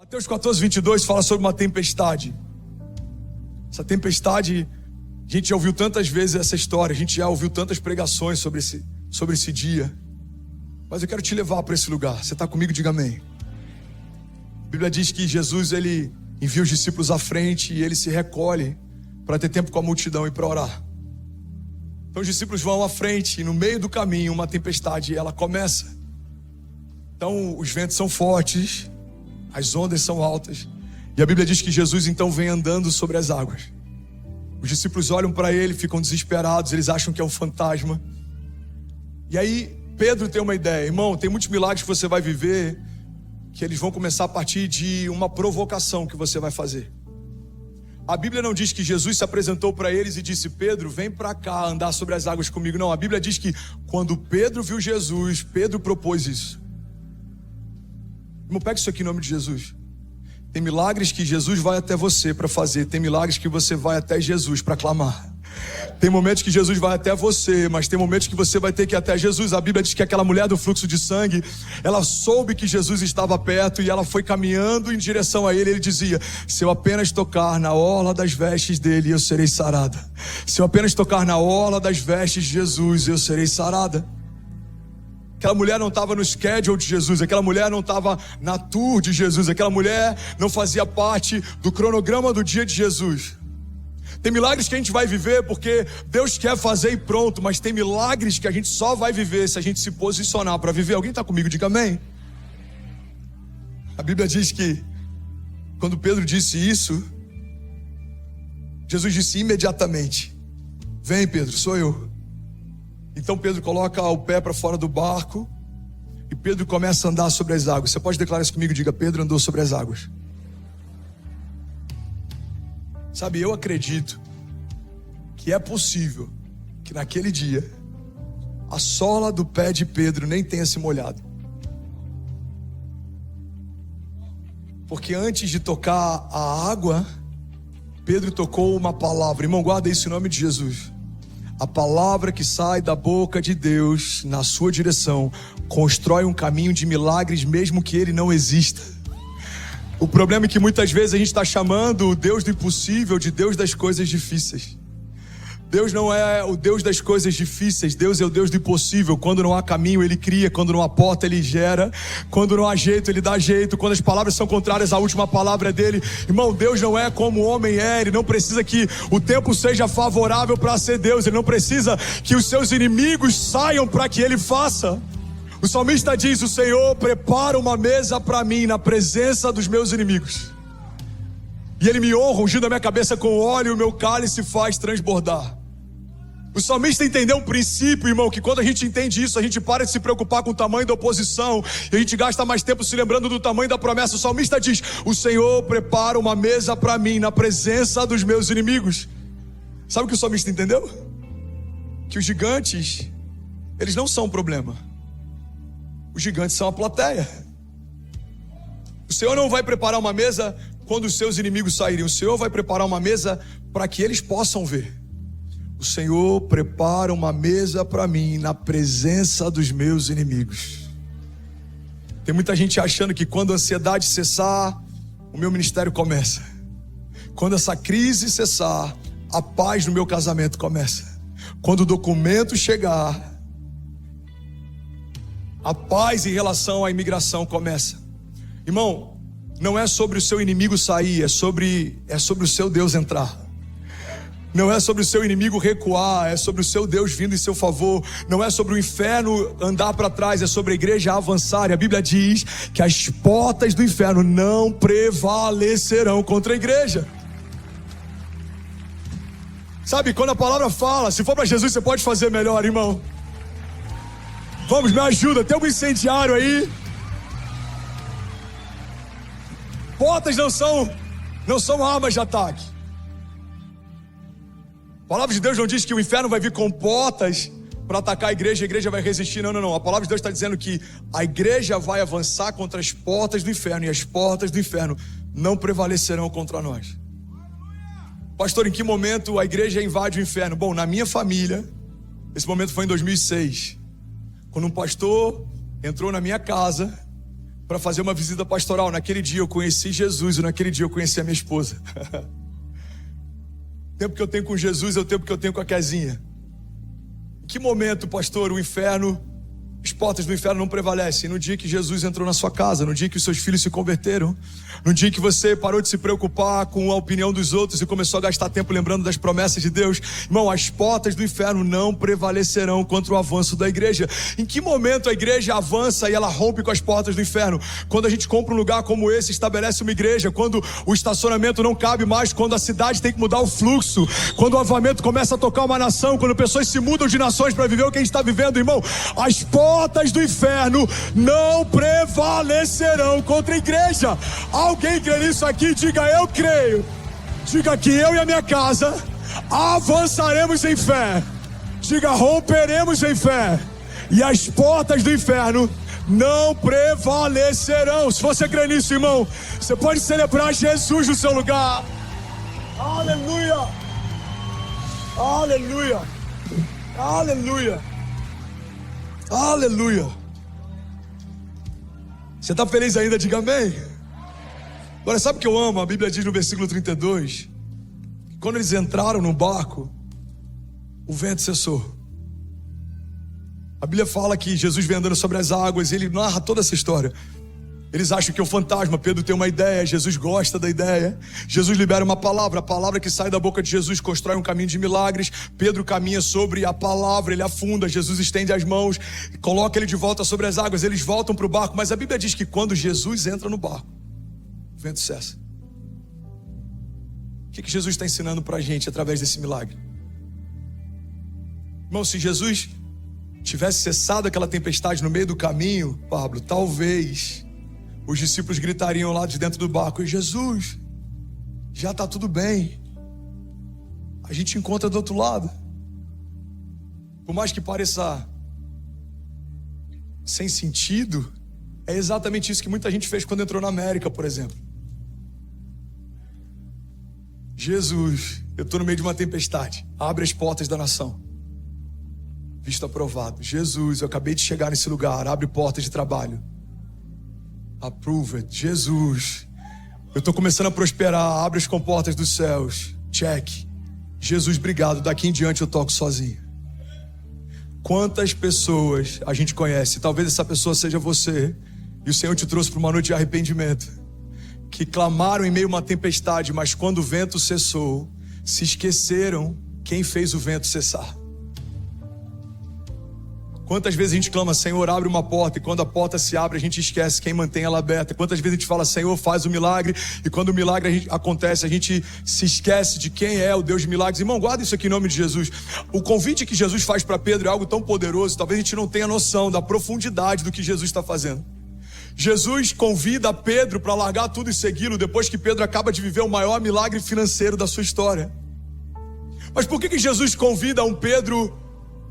Mateus 14:22 fala sobre uma tempestade. Essa tempestade, a gente já ouviu tantas vezes essa história, a gente já ouviu tantas pregações sobre esse dia. Mas eu quero te levar para esse lugar. Você está comigo? Diga amém. A Bíblia diz que Jesus, ele envia os discípulos à frente e ele se recolhe para ter tempo com a multidão e para orar. Então os discípulos vão à frente e no meio do caminho uma tempestade ela começa. Então os ventos são fortes, as ondas são altas. E a Bíblia diz que Jesus então vem andando sobre as águas. Os discípulos olham para ele, ficam desesperados, eles acham que é um fantasma. E aí Pedro tem uma ideia: irmão, tem muitos milagres que você vai viver, que eles vão começar a partir de uma provocação que você vai fazer. A Bíblia não diz que Jesus se apresentou para eles e disse: Pedro, vem para cá andar sobre as águas comigo. Não, a Bíblia diz que quando Pedro viu Jesus, Pedro propôs isso. Irmão, pega isso aqui em nome de Jesus. Tem milagres que Jesus vai até você para fazer. Tem milagres que você vai até Jesus para clamar. Tem momentos que Jesus vai até você, mas tem momentos que você vai ter que ir até Jesus. A Bíblia diz que aquela mulher do fluxo de sangue, ela soube que Jesus estava perto e ela foi caminhando em direção a ele. Ele dizia: se eu apenas tocar na orla das vestes dele, eu serei sarada. Se eu apenas tocar na orla das vestes de Jesus, eu serei sarada. Aquela mulher não estava no schedule de Jesus, aquela mulher não estava na tour de Jesus, aquela mulher não fazia parte do cronograma do dia de Jesus. Tem milagres que a gente vai viver porque Deus quer fazer e pronto, mas tem milagres que a gente só vai viver se a gente se posicionar para viver. Alguém está comigo? Diga amém. A Bíblia diz que quando Pedro disse isso, Jesus disse imediatamente: vem, Pedro, sou eu. Então Pedro coloca o pé para fora do barco e Pedro começa a andar sobre as águas. Você pode declarar isso comigo? Diga: Pedro andou sobre as águas. Sabe, eu acredito que é possível que naquele dia a sola do pé de Pedro nem tenha se molhado. Porque antes de tocar a água, Pedro tocou uma palavra. Irmão, guarda isso em nome de Jesus. A palavra que sai da boca de Deus na sua direção constrói um caminho de milagres mesmo que ele não exista. O problema é que muitas vezes a gente está chamando o Deus do impossível de Deus das coisas difíceis. Deus não é o Deus das coisas difíceis, Deus é o Deus do impossível. Quando não há caminho, Ele cria. Quando não há porta, Ele gera. Quando não há jeito, Ele dá jeito. Quando as palavras são contrárias, a última palavra é dele. Irmão, Deus não é como o homem é. Ele não precisa que o tempo seja favorável para ser Deus. Ele não precisa que os seus inimigos saiam para que Ele faça. O salmista diz: o Senhor prepara uma mesa para mim na presença dos meus inimigos. E Ele me honra, ungindo a minha cabeça com óleo, e o meu cálice faz transbordar. O salmista entendeu um princípio, irmão, que quando a gente entende isso, a gente para de se preocupar com o tamanho da oposição e a gente gasta mais tempo se lembrando do tamanho da promessa. O salmista diz: o Senhor prepara uma mesa para mim na presença dos meus inimigos. Sabe o que o salmista entendeu? Que os gigantes, eles não são um problema. Os gigantes são a plateia. O Senhor não vai preparar uma mesa quando os seus inimigos saírem. O Senhor vai preparar uma mesa para que eles possam ver. O Senhor prepara uma mesa para mim na presença dos meus inimigos. Tem muita gente achando que quando a ansiedade cessar, o meu ministério começa. Quando essa crise cessar, a paz no meu casamento começa. Quando o documento chegar, a paz em relação à imigração começa. Irmão, não é sobre o seu inimigo sair, é sobre o seu Deus entrar. Não é sobre o seu inimigo recuar, é sobre o seu Deus vindo em seu favor. Não é sobre o inferno andar para trás, é sobre a igreja avançar. E a Bíblia diz que as portas do inferno não prevalecerão contra a igreja. Sabe, quando a palavra fala, se for para Jesus você pode fazer melhor, irmão. Vamos, me ajuda, tem um incendiário aí. Portas não são armas de ataque. A palavra de Deus não diz que o inferno vai vir com portas para atacar a igreja vai resistir. Não. A palavra de Deus está dizendo que a igreja vai avançar contra as portas do inferno e as portas do inferno não prevalecerão contra nós. Pastor, em que momento a igreja invade o inferno? Bom, na minha família, esse momento foi em 2006. Quando um pastor entrou na minha casa, para fazer uma visita pastoral. Naquele dia eu conheci Jesus e naquele dia eu conheci a minha esposa. O tempo que eu tenho com Jesus é o tempo que eu tenho com a Kezinha. Em que momento, pastor, o inferno, as portas do inferno não prevalecem? No dia que Jesus entrou na sua casa, no dia que os seus filhos se converteram, no dia que você parou de se preocupar com a opinião dos outros e começou a gastar tempo lembrando das promessas de Deus. Irmão, as portas do inferno não prevalecerão contra o avanço da igreja. Em que momento a igreja avança e ela rompe com as portas do inferno? Quando a gente compra um lugar como esse, estabelece uma igreja, quando o estacionamento não cabe mais, quando a cidade tem que mudar o fluxo, quando o avivamento começa a tocar uma nação, quando pessoas se mudam de nações para viver o que a gente está vivendo, irmão, as portas do inferno não prevalecerão contra a igreja. Alguém crê nisso aqui? Diga: eu creio. Diga que eu e a minha casa avançaremos em fé. Diga: romperemos em fé. E as portas do inferno não prevalecerão. Se você crê nisso, irmão, você pode celebrar Jesus no seu lugar. Aleluia. Aleluia. Aleluia. Aleluia. Você está feliz ainda? Diga amém. Agora, sabe o que eu amo? A Bíblia diz no versículo 32 que quando eles entraram no barco, o vento cessou. A Bíblia fala que Jesus vem andando sobre as águas e ele narra toda essa história. Eles acham que é um fantasma. Pedro tem uma ideia, Jesus gosta da ideia. Jesus libera uma palavra, a palavra que sai da boca de Jesus constrói um caminho de milagres. Pedro caminha sobre a palavra, ele afunda, Jesus estende as mãos, coloca ele de volta sobre as águas, eles voltam para o barco. Mas a Bíblia diz que quando Jesus entra no barco, o vento cessa. O que Jesus está ensinando para a gente através desse milagre? Irmão, se Jesus tivesse cessado aquela tempestade no meio do caminho, Pablo, talvez os discípulos gritariam lá de dentro do barco: Jesus, já está tudo bem, a gente encontra do outro lado. Por mais que pareça sem sentido, é exatamente isso que muita gente fez quando entrou na América, por exemplo. Jesus, eu estou no meio de uma tempestade, abre as portas da nação. Visto aprovado. Jesus, eu acabei de chegar nesse lugar, abre portas de trabalho. Approve it. Jesus, eu estou começando a prosperar, abre as comportas dos céus. Check. Jesus, obrigado, daqui em diante eu toco sozinho. Quantas pessoas a gente conhece, talvez essa pessoa seja você, e o Senhor te trouxe para uma noite de arrependimento, que clamaram em meio a uma tempestade, mas quando o vento cessou, se esqueceram quem fez o vento cessar. Quantas vezes a gente clama: Senhor, abre uma porta, e quando a porta se abre, a gente esquece quem mantém ela aberta. Quantas vezes a gente fala: Senhor, faz o milagre, e quando o milagre acontece, a gente se esquece de quem é o Deus de milagres. Irmão, guarda isso aqui em nome de Jesus. O convite que Jesus faz para Pedro é algo tão poderoso, talvez a gente não tenha noção da profundidade do que Jesus está fazendo. Jesus convida Pedro para largar tudo e segui-lo, depois que Pedro acaba de viver o maior milagre financeiro da sua história. Mas por que Jesus convida um Pedro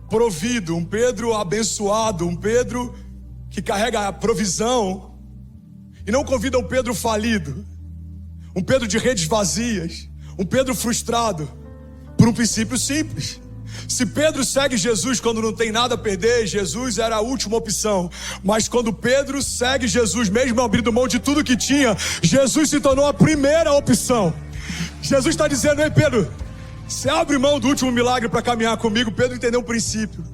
provido, um Pedro abençoado, um Pedro que carrega a provisão, e não convida um Pedro falido, um Pedro de redes vazias, um Pedro frustrado? Por um princípio simples. Se Pedro segue Jesus quando não tem nada a perder, Jesus era a última opção. Mas quando Pedro segue Jesus, mesmo abrindo mão de tudo que tinha, Jesus se tornou a primeira opção. Jesus está dizendo: ei Pedro, você abre mão do último milagre para caminhar comigo. Pedro entendeu um princípio: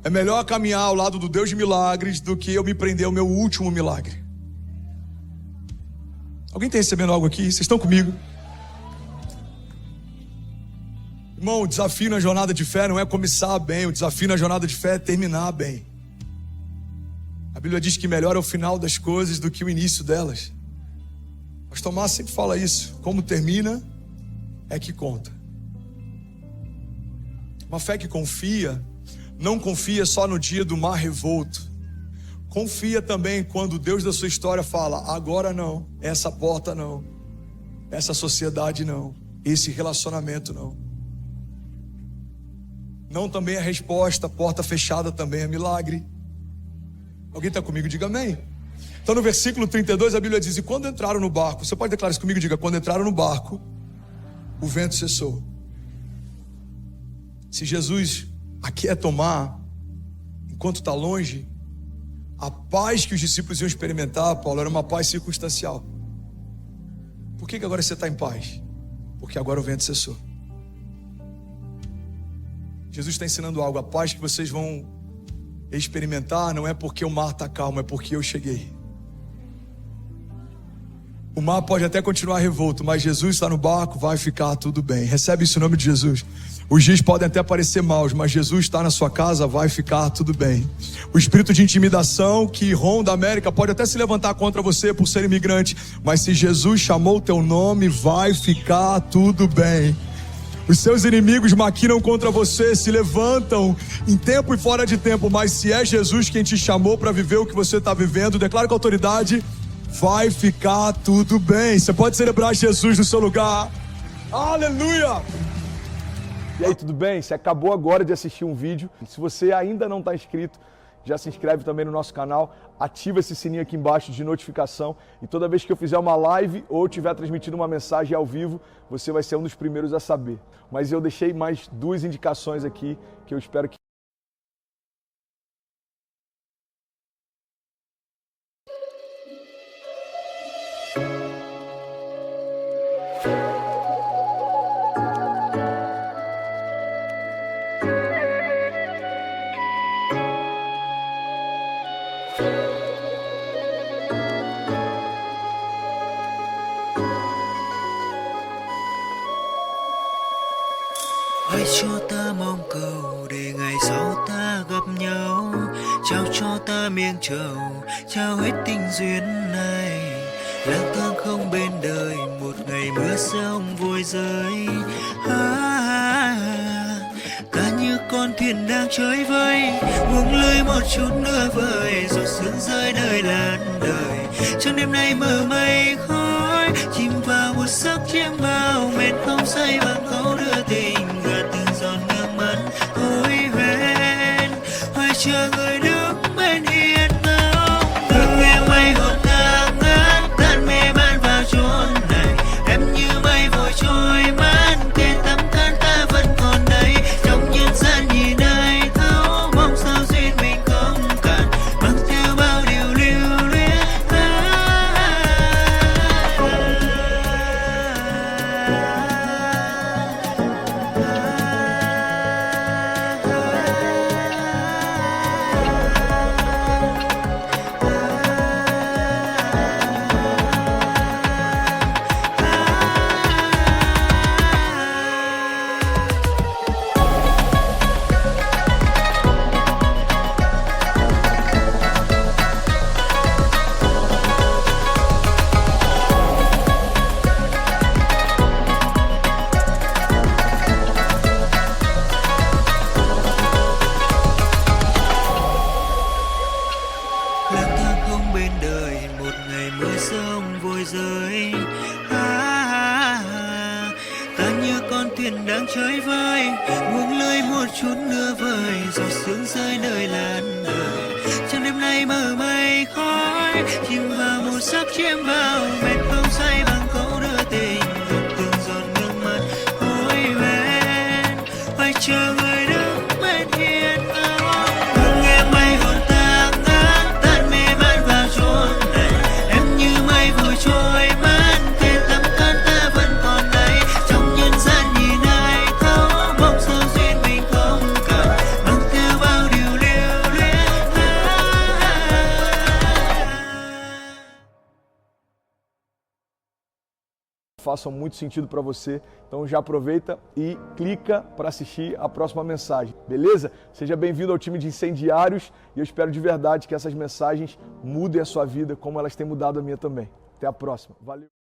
é melhor caminhar ao lado do Deus de milagres do que eu me prender ao meu último milagre. Alguém está recebendo algo aqui? Vocês estão comigo? Irmão, o desafio na jornada de fé não é começar bem, o desafio na jornada de fé é terminar bem. A Bíblia diz que melhor é o final das coisas do que o início delas. Mas Tomás sempre fala isso: como termina é que conta. Uma fé que confia, não confia só no dia do mar revolto. Confia também quando o Deus da sua história fala: agora não, essa porta não, essa sociedade não, esse relacionamento não. Não também é resposta, porta fechada também é milagre. Alguém está comigo? Diga amém. Então no versículo 32 a Bíblia diz: e quando entraram no barco, você pode declarar isso comigo? Diga: quando entraram no barco, o vento cessou. Se Jesus aqui é tomar, enquanto está longe, A paz que os discípulos iam experimentar, Paulo, era uma paz circunstancial. Por que agora você está em paz? Porque agora o vento cessou. Jesus está ensinando algo. A paz que vocês vão experimentar não é porque o mar está calmo, é porque eu cheguei. O mar pode até continuar revolto, mas Jesus está no barco, vai ficar tudo bem. Recebe isso em nome de Jesus. Os dias podem até parecer maus, mas Jesus está na sua casa, vai ficar tudo bem. O espírito de intimidação que ronda a América pode até se levantar contra você por ser imigrante, mas se Jesus chamou o teu nome, vai ficar tudo bem. Os seus inimigos maquinam contra você, se levantam em tempo e fora de tempo, mas se é Jesus quem te chamou para viver o que você está vivendo, declara com autoridade, vai ficar tudo bem. Você pode celebrar Jesus no seu lugar. Aleluia! E aí, tudo bem? Você acabou agora de assistir um vídeo. Se você ainda não está inscrito, já se inscreve também no nosso canal, ativa esse sininho aqui embaixo de notificação e toda vez que eu fizer uma live ou estiver transmitindo uma mensagem ao vivo, você vai ser um dos primeiros a saber. Mas eu deixei mais 2 indicações aqui que eu espero que... Hãy cho ta mong cầu để ngày sau ta gặp nhau, trao cho ta miếng trầu, trao hết tình duyên này. Lang thang không bên đời, một ngày mưa sông vội rơi. Ta như con thuyền đang chơi vơi, buông lơi một chút nữa vời, rồi sương rơi nơi làn đời. Trong đêm nay mờ mây khói, chìm vào một giấc chiêm bao, mệt không say bằng câu đưa tình. Chờ người đứng bên hiên ngao, từng nghe mây hồn ngả ngát, tan mê man vào chốn này. Em như mây vội trôi mất, kề tắm cát ta vẫn còn đây. Trong nhân gian nhìn ai thấu, mong sao duyên mình không cạn, mang theo bao điều lưu luyến. Đang chơi vơi, buông lơi một chút nữa vời, giọt sương rơi nơi làn đời. Trong đêm nay mờ mây khói, chìm vào một giấc chiêm bao, mệt không say bằng câu đưa tình, gợn từng giọt nước mắt hối ven. Phải chờ người đứng bên hiên ngao, từng nghe mây hồn ta ngát, tan mê man vào chốn này. Em như mây vội trôi mất, kề tắm cát ta vẫn còn đây. Trong nhân gian façam muito sentido para você, então já aproveita e clica para assistir a próxima mensagem, beleza? Seja bem-vindo ao time de incendiários e eu espero de verdade que essas mensagens mudem a sua vida como elas têm mudado a minha também. Até a próxima, valeu!